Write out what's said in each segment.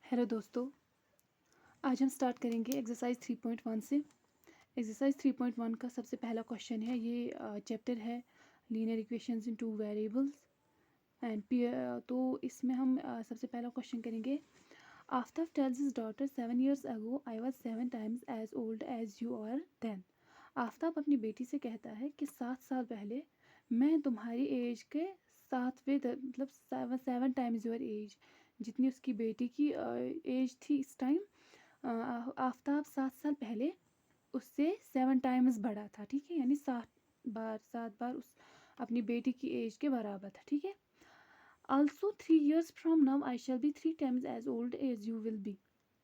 Hello दोस्तों, आज हम स्टार्ट करेंगे एक्सरसाइज 3.1 से। एक्सरसाइज 3.1 का सबसे पहला क्वेश्चन है। ये चैप्टर है linear equations in two variables and तो इसमें हम सबसे पहला क्वेश्चन करेंगे। Aftab tells his daughter 7 years ago I was 7 times as old as you are then. Aftab अपनी बेटी से कहता है कि 7 साल पहले मैं तुम्हारी एज के मतलब 7 times योर एज, जितनी उसकी बेटी की एज थी इस टाइम। आफ्ताब 7 साल पहले उससे 7 times बड़ा था। ठीक है, यानी 7 बार उस अपनी बेटी की एज के बराबर था। ठीक है। Also 3 years from now I shall be 3 times as old as you will be।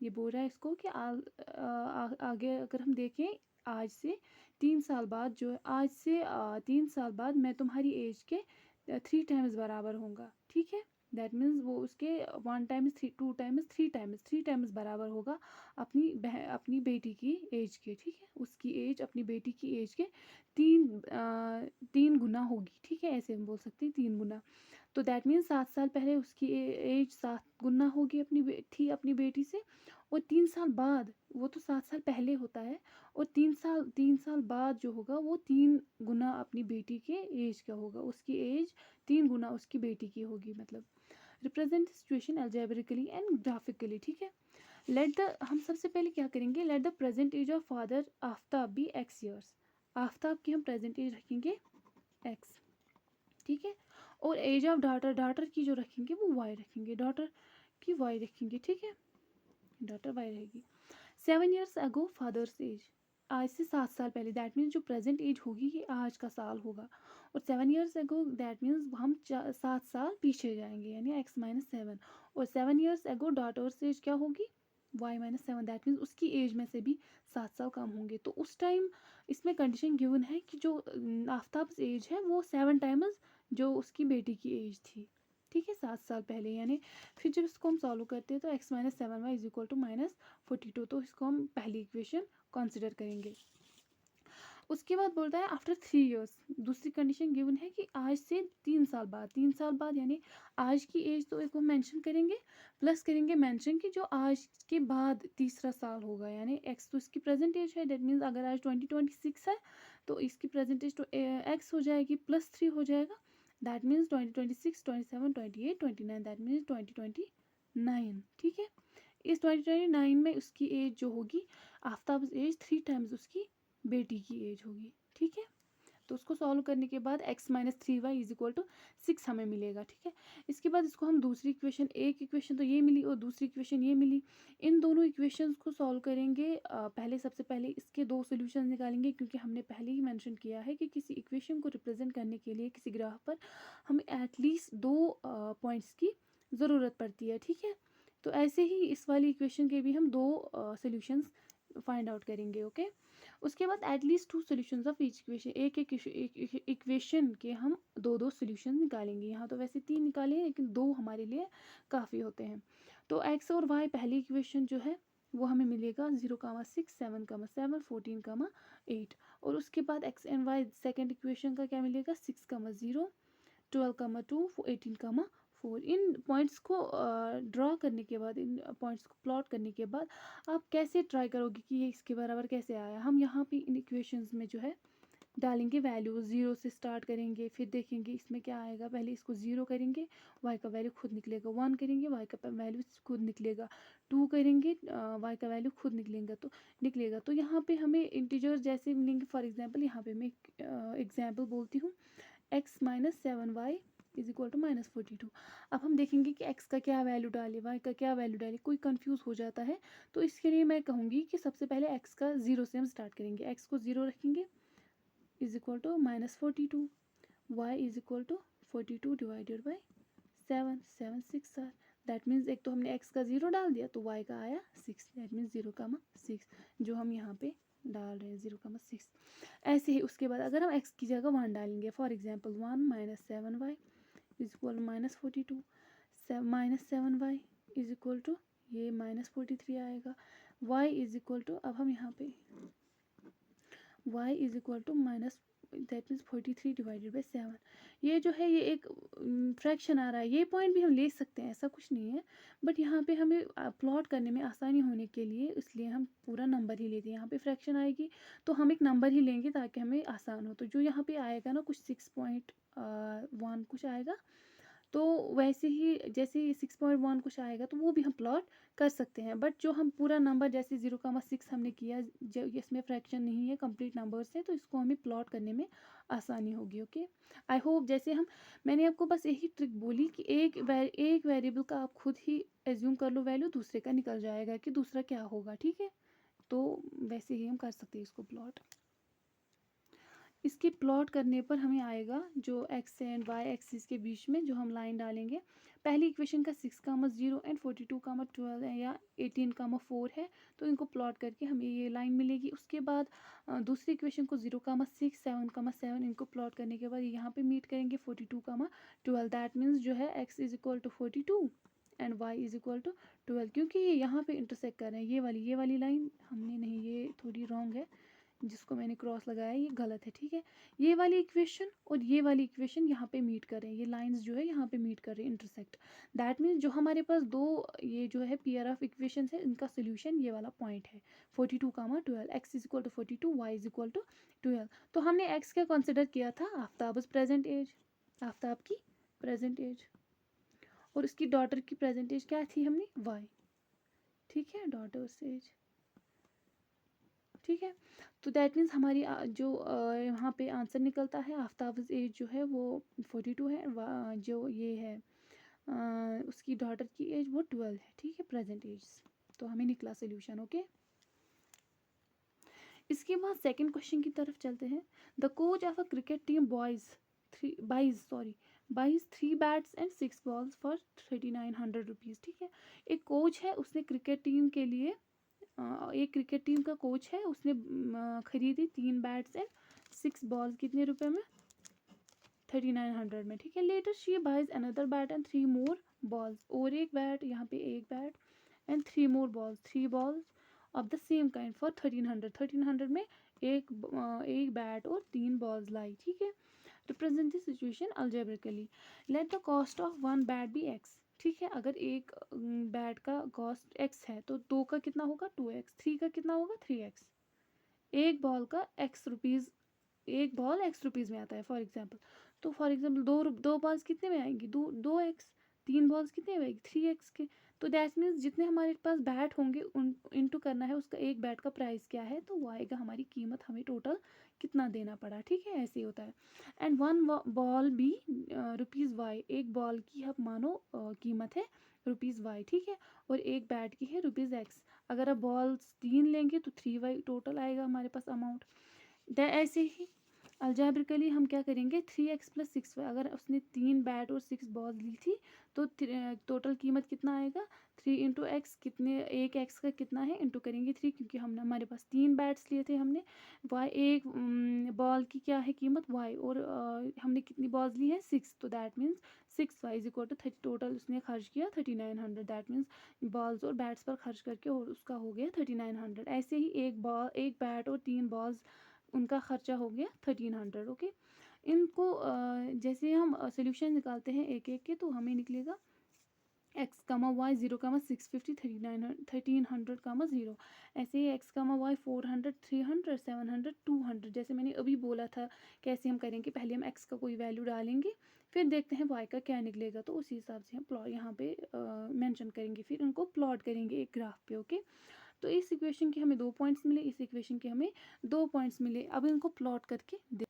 ये बोल रहा है इसको कि आगे अगर हम देखें, आज से 3 साल बाद जो है, आज से 3 साल बाद मैं तुम्हारी एज के 3 times बराबर होगा। ठीक है, दैट मीन्स वो उसके 1 times 2 times 3 times बराबर होगा अपनी बेटी की एज के। ठीक है, उसकी एज अपनी बेटी की एज के 3 गुना होगी। ठीक है, ऐसे हम बोल सकते हैं 3 गुना। तो दैट मीन्स 7 साल पहले उसकी एज 7 गुना होगी अपनी बेटी से। और 3 साल बाद, वो तो 7 साल पहले होता है, और 3 साल बाद जो होगा वो 3 गुना अपनी बेटी के एज का होगा। उसकी एज 3 गुना उसकी बेटी की होगी। मतलब represent situation algebraically and graphically. ठीक है, हम सबसे पहले क्या करेंगे, let the present age of father Aftab be x years। Aftab की हम प्रेजेंट एज रखेंगे x। ठीक है, और एज ऑफ डॉटर की जो रखेंगे वो y रखेंगे, डॉटर की y रखेंगे। ठीक है, डॉटर y रहेगी। 7 years ago फादर्स एज, आज से 7 साल पहले, दैट मीन्स जो प्रेजेंट एज होगी ये आज का साल होगा। और 7 years ago दैट मीन्स हम 7 साल पीछे जाएंगे, यानी x-7। और 7 years ago डॉटर्स एज क्या होगी, y-7, दैट मीन्स उसकी एज में से भी 7 साल कम होंगे। तो उस टाइम इसमें कंडीशन गिवन है कि जो आफ्ताब एज है वो 7 times जो उसकी बेटी की एज थी। ठीक है, 7 साल पहले। यानी फिर जब इसको हम सॉल्व करते हैं तो x-7y इज इक्वल टू -42। तो इसको हम पहली इक्वेशन कंसिडर करेंगे। उसके बाद बोलता है आफ्टर 3 years, दूसरी कंडीशन गिवन है कि आज से 3 साल बाद। 3 साल बाद यानी आज की एज तो एक हम मेंशन करेंगे, प्लस करेंगे मेंशन कि जो आज के बाद तीसरा साल होगा, यानी x तो इसकी प्रेजेंट एज है। दैट मीन्स अगर आज 2026 है तो इसकी प्रेजेंट एज तो x हो जाएगी, +3 हो जाएगा। That means 2026, 27, 28, 29, that means 2029। ठीक है, इस 2029 में उसकी एज जो होगी, आफ्ताब एज 3 times उसकी बेटी की एज होगी। ठीक है, तो उसको सॉल्व करने के बाद x-3y इज इक्वल टू 6 हमें मिलेगा। ठीक है, इसके बाद इसको हम दूसरी इक्वेशन, एक इक्वेशन तो ये मिली और दूसरी इक्वेशन ये मिली, इन दोनों इक्वेशंस को सॉल्व करेंगे। सबसे पहले इसके 2 सोल्यूशन निकालेंगे, क्योंकि हमने पहले ही मेंशन किया है कि किसी इक्वेशन को रिप्रेजेंट करने के लिए किसी ग्राफ पर हमें एटलीस्ट 2 पॉइंट्स की ज़रूरत पड़ती है। ठीक है, तो ऐसे ही इस वाली इक्वेशन के भी हम 2 सोल्यूशंस फाइंड आउट करेंगे। ओके, उसके बाद at least 2 solutions of each equation, एक इक्वेशन के हम 2 सोल्यूशन निकालेंगे। यहाँ तो वैसे 3 निकाले हैं, लेकिन 2 हमारे लिए काफ़ी होते हैं। तो x और y पहली इक्वेशन जो है वो हमें मिलेगा 0,6, 7,7, 14,8। और उसके बाद x and y second equation का क्या मिलेगा, 6,0, 12,2, 18,4। इन पॉइंट्स को ड्रॉ करने के बाद, इन पॉइंट्स को प्लॉट करने के बाद आप कैसे ट्राई करोगे कि ये इसके बराबर कैसे आया। हम यहाँ पे इन इक्वेशंस में जो है डालेंगे वैल्यू, 0 से स्टार्ट करेंगे, फिर देखेंगे इसमें क्या आएगा। पहले इसको 0 करेंगे, y का वैल्यू खुद निकलेगा। 1 करेंगे, y का वैल्यू खुद निकलेगा। 2 करेंगे, y का वैल्यू खुद निकलेगा। तो यहाँ पे हमें इंटीजर जैसे मिलेंगे। फॉर एग्जाम्पल यहाँ पे मैं एग्जाम्पल बोलती हूँ, x-7y इज इक्वल टू -42। अब हम देखेंगे कि x का क्या वैल्यू डाले, y का क्या वैल्यू डाले, कोई कंफ्यूज हो जाता है। तो इसके लिए मैं कहूँगी कि सबसे पहले x का 0 से हम स्टार्ट करेंगे। x को 0 रखेंगे is equal to -42, y is equal to 42 divided by 7, 7 6 are. That means एक तो हमने x का 0 डाल दिया तो y का आया 6, दैट मीन्स 0,6 जो हम यहाँ पे डाल रहे हैं, 0,6। ऐसे ही उसके बाद अगर हम x की जगह 1 डालेंगे, for example 1 - 7y is equal -42, -7y is equal to ये -43 आएगा। y इज इक्वल टू, अब हम यहाँ पे y is equal to that means 43 divided by 7। ये जो है ये एक फ्रैक्शन आ रहा है, ये पॉइंट भी हम ले सकते हैं, ऐसा कुछ नहीं है, बट यहाँ पे हमें प्लॉट करने में आसानी होने के लिए इसलिए हम पूरा नंबर ही लेते हैं। यहाँ पे फ्रैक्शन आएगी तो हम एक नंबर ही लेंगे ताकि हमें आसान हो। तो जो यहाँ पे आएगा ना कुछ 6.1 कुछ आएगा, तो वैसे ही जैसे 6.1 कुछ आएगा तो वो भी हम प्लॉट कर सकते हैं। बट जो हम पूरा नंबर जैसे 0,6 हमने किया, जो इसमें फ्रैक्शन नहीं है, कंप्लीट नंबर्स है, तो इसको हमें प्लॉट करने में आसानी होगी। ओके, आई होप जैसे मैंने आपको बस यही ट्रिक बोली कि एक वेरिएबल का आप खुद ही एज्यूम कर लो वैल्यू, दूसरे का निकल जाएगा कि दूसरा क्या होगा। ठीक है, तो वैसे ही हम कर सकते हैं इसको प्लॉट। इसके प्लॉट करने पर हमें आएगा जो एक्स एंड वाई एक्सिस के बीच में जो हम लाइन डालेंगे, पहली इक्वेशन का 6,0 एंड 42,12 है या 18,4 है, तो इनको प्लॉट करके हमें ये लाइन मिलेगी। उसके बाद दूसरी इक्वेशन को 0,6 7,7 इनको प्लॉट करने के बाद यहाँ पे मीट करेंगे 42,12। दैट मीन्स जो है x is equal to 42 and y is equal to 12, क्योंकि ये यहाँ पे इंटरसेक्ट कर रहे हैं। ये वाली लाइन हमने नहीं, ये थोड़ी रॉन्ग है, जिसको मैंने क्रॉस लगाया ये गलत है। ठीक है, ये वाली इक्वेशन और ये वाली इक्वेशन यहाँ पे मीट कर रहे हैं, ये लाइंस जो है यहाँ पे मीट कर रहे हैं, इंटरसेक्ट। दैट मीन्स जो हमारे पास दो ये जो है पेयर ऑफ इक्वेशन है, इनका सोल्यूशन ये वाला पॉइंट है 42,12, X is equal to 42, Y is equal to 12। तो हमने एक्स क्या कंसिडर किया था, आफ्ताब प्रेजेंट एज, आफ्ताब की प्रेजेंट एज, और उसकी डॉटर की प्रेजेंट एज क्या थी हमने, वाई। ठीक है, डॉटर्स एज। ठीक है, तो दैट मीन्स हमारी जो यहाँ पे आंसर निकलता है, आफ्ताब एज जो है वो 42 है, जो ये है उसकी डॉटर की एज वो 12 है। ठीक है, प्रेजेंट एज। तो हमें निकला सोल्यूशन। ओके, इसके बाद सेकंड क्वेश्चन की तरफ चलते हैं। The coach of a cricket team buys 3 bats and 6 balls for 3,900 rupees. ठीक है, एक कोच है, उसने क्रिकेट टीम के लिए एक क्रिकेट टीम का कोच है, उसने खरीदी 3 बैट्स एंड 6 बॉल्स, कितने रुपए में, 3,900 में। ठीक है, later she buys another bat and 3 more balls, और एक बैट, यहाँ पे एक bat and 3 more balls, 3 balls of the same kind for 1,300 में एक बैट और 3 बॉल्स लाई। ठीक है, represent the situation algebraically. Let the cost of 1 bat be x. ठीक है, अगर एक बैट का कॉस्ट x है तो 2 का कितना होगा 2x, 3 का कितना होगा 3x, एक बॉल का x रुपीज़, एक बॉल x रुपीज़ में आता है फॉर एग्जांपल। तो फॉर एग्जांपल दो बॉल्स कितने में आएंगी, 2x, 3 बॉल्स कितने में आएगी 3x के। तो दैट मीन्स जितने हमारे पास बैट होंगे उन इनटू करना है उसका एक बैट का प्राइस क्या है, तो वो आएगा हमारी कीमत, हमें टोटल कितना देना पड़ा। ठीक है, ऐसे ही होता है। And 1 ball be rupees y, एक बॉल की आप मानो कीमत है रुपीज़ वाई। ठीक है, और एक बैट की है रुपीज़ एक्स। अगर आप बॉल्स 3 लेंगे तो 3y टोटल आएगा हमारे पास अमाउंट। ऐसे ही अलजेब्रिकली हम क्या करेंगे, 3x प्लस 6y, अगर उसने 3 बैट और 6 बॉल ली थी तो टोटल कीमत कितना आएगा, 3 इंटू एक्स, कितने, एक एक्स का कितना है इंटू करेंगे 3, क्योंकि हमने हमारे पास 3 बैट्स लिए थे हमने। वाई, एक बॉल की क्या है कीमत वाई, और हमने कितनी बॉल्स ली है 6, तो that means 6y is equal to 30, total उसने खर्च किया 3,900। दैट मीन्स बॉल्स और बैट्स पर खर्च करके और उसका हो गया 3,900। ऐसे ही एक बैट और 3 बॉल्स, उनका खर्चा हो गया 1,300। ओके, इनको जैसे हम सोल्यूशन निकालते हैं एक एक के, तो हमें निकलेगा x कामा वाई 0,650 1,300 कामा 0, ऐसे ही x कामा वाई 400 300 700 200। जैसे मैंने अभी बोला था कैसे हम करेंगे, पहले हम x का कोई वैल्यू डालेंगे, फिर देखते हैं y का क्या निकलेगा, तो उसी हिसाब से हम प्लॉट यहाँ पे मेंशन करेंगे, फिर उनको प्लॉट करेंगे एक ग्राफ पे। ओके, तो इस इक्वेशन के हमें 2 पॉइंट्स मिले, इस इक्वेशन के हमें 2 पॉइंट्स मिले। अब इनको प्लॉट करके दे,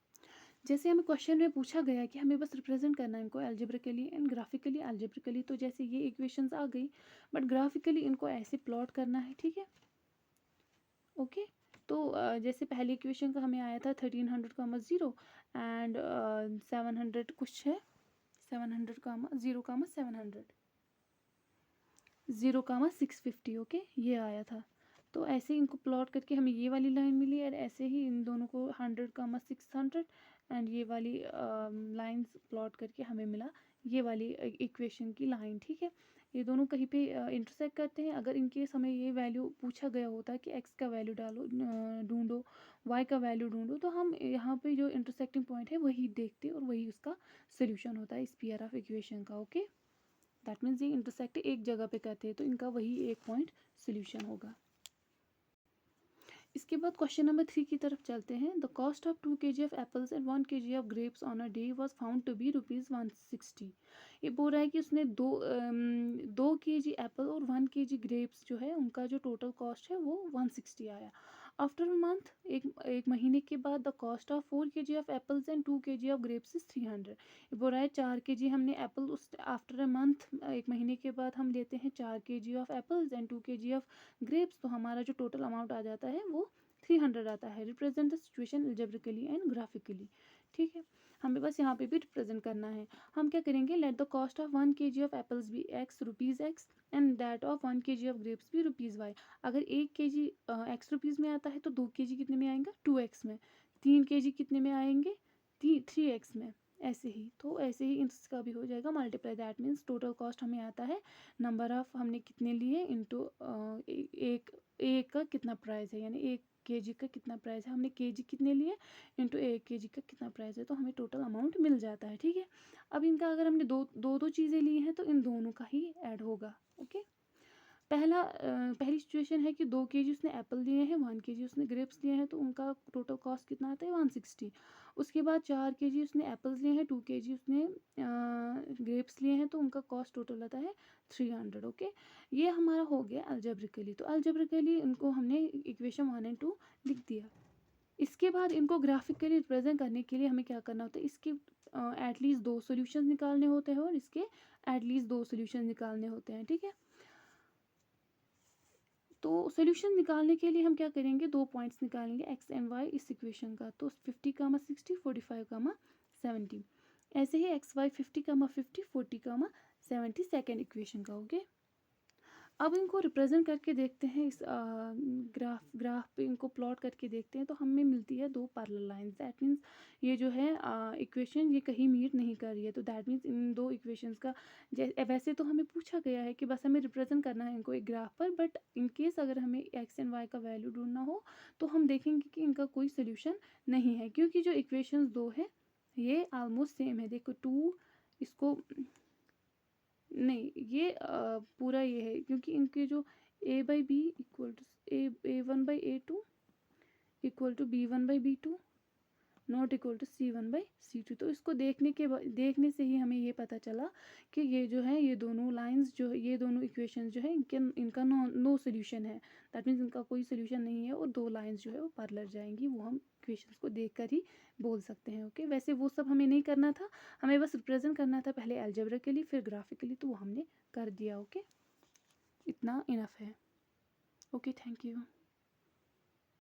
जैसे हमें क्वेश्चन में पूछा गया कि हमें बस रिप्रेजेंट करना है इनको एल्जेब्रिकली एंड ग्राफिकली। एल्जेब्रिकली तो जैसे ये इक्वेशंस आ गई, बट ग्राफिकली इनको ऐसे प्लॉट करना है। ठीक है, ओके, तो जैसे पहली इक्वेशन का हमें आया था 1,300 कामा 0 एंड 700 कुछ है, 700 कामा 0 कामा 700 0 कामा 650। ओके, ये आया था। तो ऐसे ही इनको प्लॉट करके हमें ये वाली लाइन मिली, और ऐसे ही इन दोनों को 100 कामा 600 एंड ये वाली लाइंस प्लॉट करके हमें मिला ये वाली इक्वेशन की लाइन। ठीक है, ये दोनों कहीं पे इंटरसेक्ट करते हैं। अगर इनकेस हमें ये वैल्यू पूछा गया होता कि x का वैल्यू डालो ढूंढो, y का वैल्यू ढूंढो, तो हम यहाँ पे जो इंटरसेक्टिंग पॉइंट है वही देखते और वही उसका सोल्यूशन होता है इस पेयर ऑफ इक्वेशन का। ओके, दैट मीन्स ये इंटरसेक्ट एक जगह पे करते हैं तो इनका वही एक पॉइंट सोल्यूशन होगा। इसके बाद क्वेश्चन नंबर 3 की तरफ चलते हैं। The cost of 2 kg of apples and 1 kg of grapes on a day was found to be ₹160। ये बोल रहा है कि उसने 2 kg एप्पल और 1 kg ग्रेप्स जो है उनका जो टोटल कॉस्ट है वो 160 आया। आफ्टर अ मंथ, एक महीने के बाद, the cost of 4 kg of apples and 2 kg of grapes is 300। ये बोल रहा है 4 kg हमने एप्पल उस आफ्टर अ मंथ, एक महीने के बाद हम लेते हैं 4 kg of apples and 2 kg of grapes, तो हमारा जो टोटल अमाउंट आ जाता है वो 300 आता है। Represent the situation algebraically and graphically. ठीक है, हमें बस यहाँ पे भी रिप्रेजेंट करना है। हम क्या करेंगे, let the cost of 1 kg of apples be x rupees x and that of 1 kg of grapes be rupees y. अगर 1 kg एक्स रुपीज़ में आता है तो 2 kg कितने में आएगा, 2x में। 3 kg कितने में आएंगे, 3x में। ऐसे ही, तो ऐसे ही इसका भी हो जाएगा multiply. That means total cost हमें आता है नंबर ऑफ हमने कितने लिए इंटू एक का कितना प्राइस है, यानी 1 kg का कितना प्राइस है, हमने kg कितने लिए इंटू 1 kg का कितना प्राइस है, तो हमें टोटल अमाउंट मिल जाता है। ठीक है, अब इनका अगर हमने दो चीज़ें ली हैं तो इन दोनों का ही ऐड होगा। ओके, पहली सिचुएशन है कि 2 kg उसने एप्पल लिए हैं, 1 kg उसने ग्रेप्स लिए हैं, तो उनका टोटल कॉस्ट कितना आता है 160। उसके बाद 4 kg उसने एप्पल्स लिए हैं, 2 kg उसने ग्रेप्स लिए हैं, तो उनका कॉस्ट टोटल आता है 300। ओके, ये हमारा हो गया अलजेब्रिकली। तो अलजेब्रिकली इनको हमने इक्वेशन 1 एंड 2 लिख दिया। इसके बाद इनको ग्राफिकली रिप्रेजेंट करने के लिए हमें क्या करना होता है, इसके एटलीस्ट 2 सोल्यूशन निकालने होते हैं और इसके एटलीस्ट 2 सोल्यूशन निकालने होते हैं। ठीक है, तो सोल्यूशन निकालने के लिए हम क्या करेंगे, 2 पॉइंट्स निकालेंगे x एंड y इस इक्वेशन का। तो 50, 60, 45, 70। ऐसे ही xy 50, 40, 70 सेकेंड इक्वेशन का। ओके, अब इनको रिप्रेजेंट करके देखते हैं, इस ग्राफ पे इनको प्लॉट करके देखते हैं, तो हमें मिलती है 2 पैरेलल लाइंस। दैट मीन्स ये जो है इक्वेशन ये कहीं मीट नहीं कर रही है। तो दैट मीन्स इन 2 इक्वेशंस का वैसे तो हमें पूछा गया है कि बस हमें रिप्रेजेंट करना है इनको एक ग्राफ पर, बट इन केस अगर हमें एक्स एंड वाई का वैल्यू ढूंढना हो तो हम देखेंगे कि इनका कोई सोल्यूशन नहीं है, क्योंकि जो इक्वेशंस 2 है ये ऑलमोस्ट सेम है। देखो 2 इसको नहीं, ये पूरा ये है, क्योंकि इनके जो a/b equal to a1/a2 equal to b1/b2 not equal to c1/c2। तो इसको देखने से ही हमें ये पता चला कि ये जो है, ये दोनों लाइंस जो है, ये दोनों इक्वेशंस जो है इनका नो सोल्यूशन है। दैट मीन्स इनका कोई सोल्यूशन नहीं है और 2 लाइंस जो है वो पैरेलल जाएंगी, वो हम इक्वेशंस को देखकर ही बोल सकते हैं। ओके, वैसे वो सब हमें नहीं करना था, हमें बस रिप्रेजेंट करना था पहले अलजेब्रिकली फिर ग्राफिकली, तो वो हमने कर दिया। ओके, इतना इनफ है। Okay, thank you.